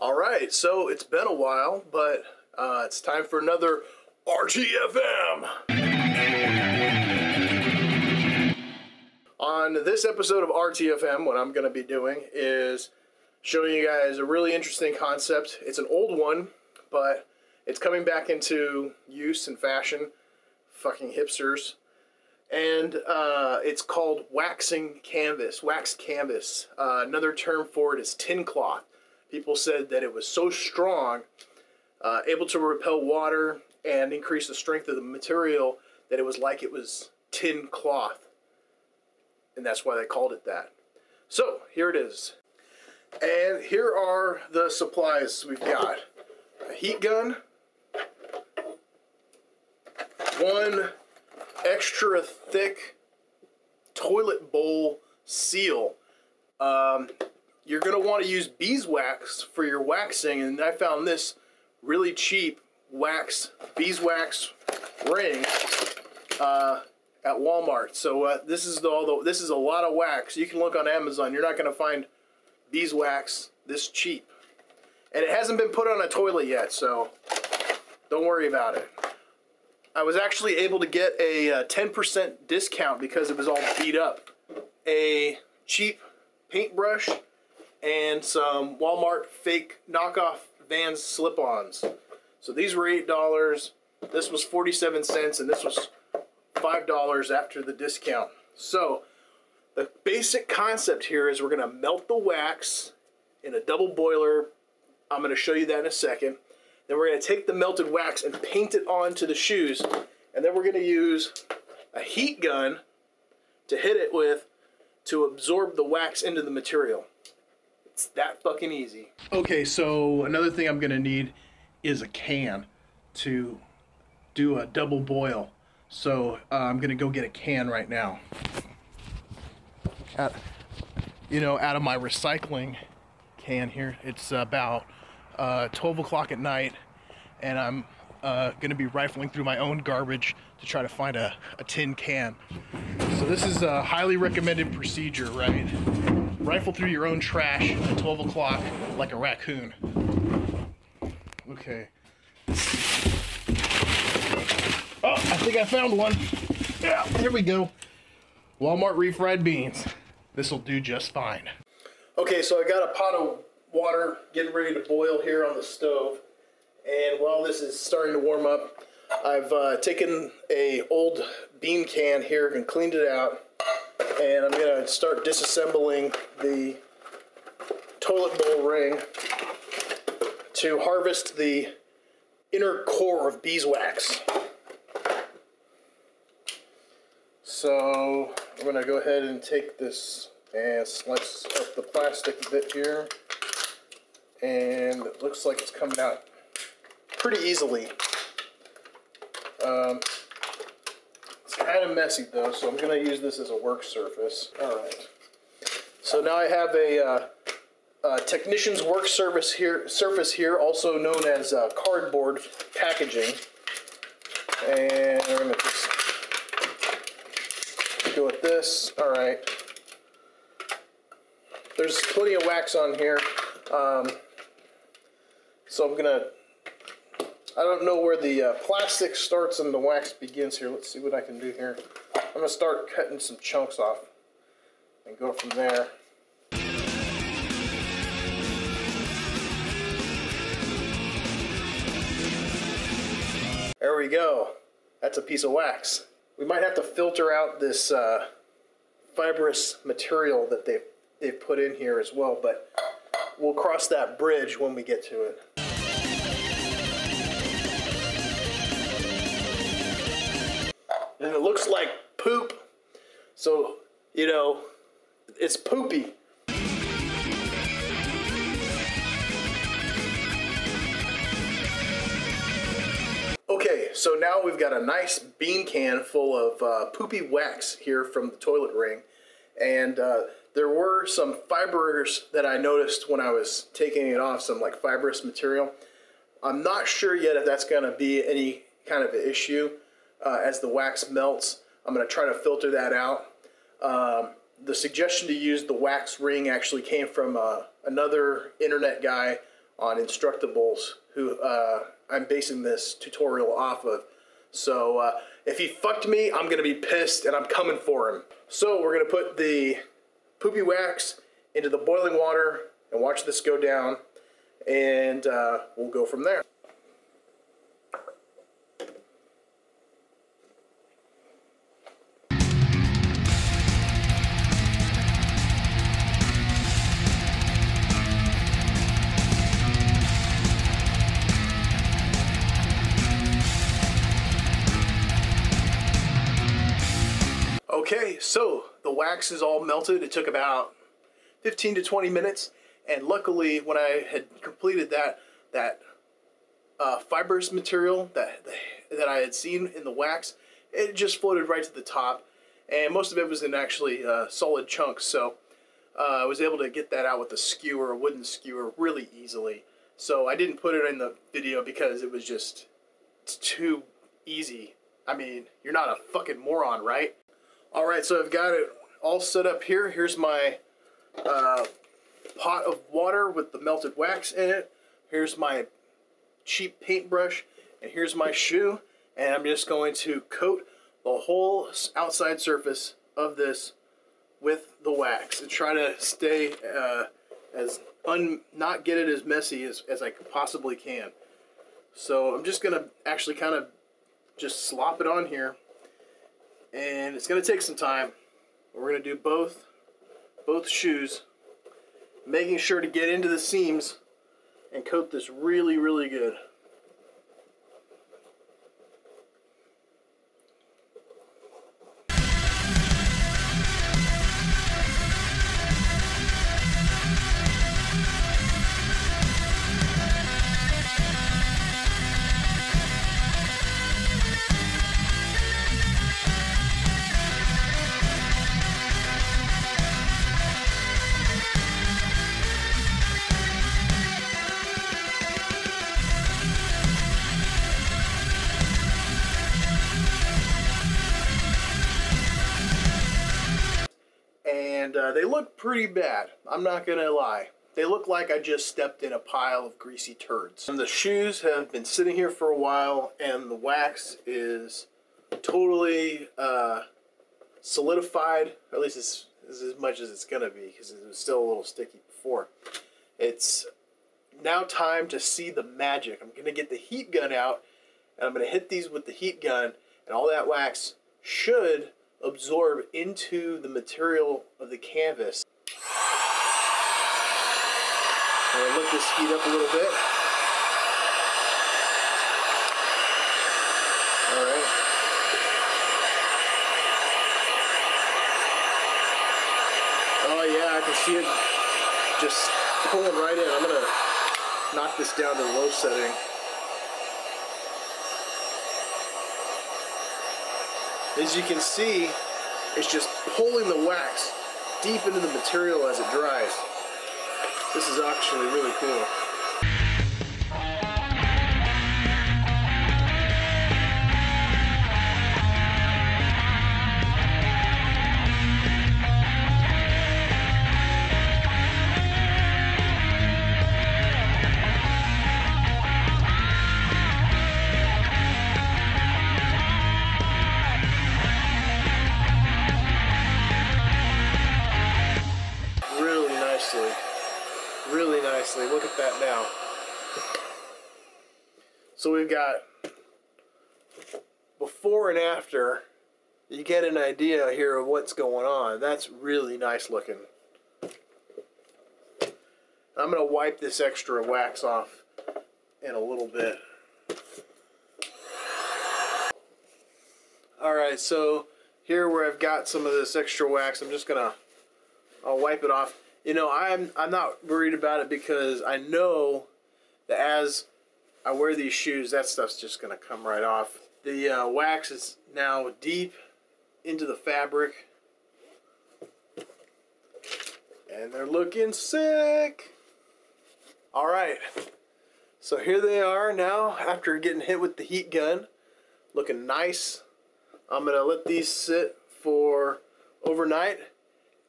All right, so it's been a while, but it's time for another RTFM. On this episode of RTFM, what I'm going to be doing is showing you guys a really interesting concept. It's an old one, but it's coming back into use and fashion. Fucking hipsters. And it's called waxing canvas, waxed canvas. Another term for it is tin cloth. People said that it was so strong, able to repel water and increase the strength of the material, that it was like it was tin cloth. And that's why they called it that. So, here it is. And here are the supplies we've got. A heat gun. One extra thick toilet bowl seal. You're going to want to use beeswax for your waxing, and I found this really cheap beeswax ring at Walmart. So this is a lot of wax. You can look on Amazon. You're not going to find beeswax this cheap, and it hasn't been put on a toilet yet, so don't worry about it. I was actually able to get a 10% discount because it was all beat up. A cheap paintbrush and some Walmart fake knockoff Vans slip-ons. So these were $8, this was 47 cents, and this was $5 after the discount. So the basic concept here is we're going to melt the wax in a double boiler. I'm going to show you that in a second. Then we're going to take the melted wax and paint it onto the shoes. And then we're going to use a heat gun to hit it with to absorb the wax into the material. It's that fucking easy. Okay, so another thing I'm going to need is a can to do a double boil. So I'm going to go get a can right now. Out of my recycling can here. It's about 12 o'clock at night, and I'm going to be rifling through my own garbage to try to find a tin can. So this is a highly recommended procedure, right? Rifle through your own trash at 12 o'clock like a raccoon. Okay. Oh, I think I found one. Yeah, here we go. Walmart refried beans. This will do just fine. Okay, so I got a pot of water getting ready to boil here on the stove. And while this is starting to warm up, I've taken a old bean can here and cleaned it out. And I'm going to start disassembling the toilet bowl ring to harvest the inner core of beeswax. So I'm going to go ahead and take this and slice up the plastic a bit here. And it looks like it's coming out pretty easily. It's kind of messy though, so I'm going to use this as a work surface. Alright. So now I have a technician's work surface here, also known as cardboard packaging. And we're going to just go with this. Alright. There's plenty of wax on here. So I'm going to, I don't know where the plastic starts and the wax begins here. Let's see what I can do here. I'm going to start cutting some chunks off and go from there. There we go. That's a piece of wax. We might have to filter out this fibrous material that they've put in here as well, but we'll cross that bridge when we get to it. And it looks like poop, so, it's poopy. Okay, so now we've got a nice bean can full of poopy wax here from the toilet ring. And there were some fibers that I noticed when I was taking it off, some like fibrous material. I'm not sure yet if that's going to be any kind of an issue as the wax melts. I'm going to try to filter that out. The suggestion to use the wax ring actually came from another internet guy on Instructables, who I'm basing this tutorial off of. So if he fucked me, I'm gonna be pissed and I'm coming for him. So we're gonna put the poopy wax into the boiling water and watch this go down, and we'll go from there. Okay, so the wax is all melted. It took about 15 to 20 minutes, and luckily when I had completed that fibrous material that I had seen in the wax, it just floated right to the top, and most of it was in actually solid chunks, so I was able to get that out with a skewer, a wooden skewer, really easily. So I didn't put it in the video because it was just, it's too easy. I mean, you're not a fucking moron, right? Alright, so I've got it all set up here. Here's my pot of water with the melted wax in it. Here's my cheap paintbrush, and here's my shoe. And I'm just going to coat the whole outside surface of this with the wax and try to stay not get it as messy as I possibly can. So I'm just gonna actually kind of just slop it on here. And it's going to take some time. We're going to do both shoes, making sure to get into the seams and coat this really, really good. And they look pretty bad. I'm not gonna lie. They look like I just stepped in a pile of greasy turds. And the shoes have been sitting here for a while, and the wax is totally solidified, or at least it's as much as it's gonna be, because it was still a little sticky before. It's now time to see the magic. I'm gonna get the heat gun out, and I'm gonna hit these with the heat gun, and all that wax should absorb into the material of the canvas. I'm going to let this heat up a little bit. Alright. Oh yeah, I can see it just pulling right in. I'm going to knock this down to the low setting. As you can see, it's just pulling the wax deep into the material as it dries. This is actually really cool. Really nicely. Look at that now. So we've got before and after. You get an idea here of what's going on. That's really nice looking. I'm going to wipe this extra wax off in a little bit. Alright, so here where I've got some of this extra wax, I'm just going to, I'll wipe it off. You know, I'm not worried about it because I know that as I wear these shoes, that stuff's just going to come right off. The wax is now deep into the fabric. And they're looking sick. Alright, so here they are now after getting hit with the heat gun. Looking nice. I'm going to let these sit for overnight,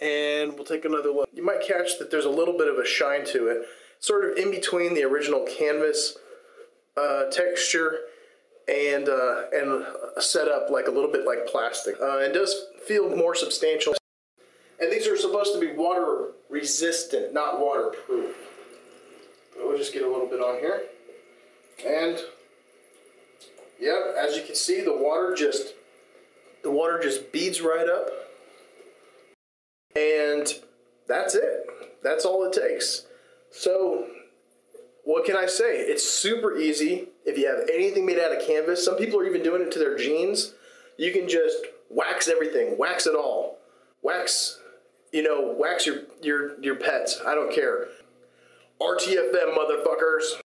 and we'll take another look. You might catch that there's a little bit of a shine to it. sort of in between the original canvas texture and set up like a little bit like plastic. It does feel more substantial. And these are supposed to be water resistant, not waterproof. We'll just get a little bit on here. And yep, as you can see, the water just beads right up. And that's it. That's all it takes. So what can I say? It's super easy. If you have anything made out of canvas, some people are even doing it to their jeans. You can just wax everything, wax it all. Wax, wax your pets. I don't care. RTFM, motherfuckers.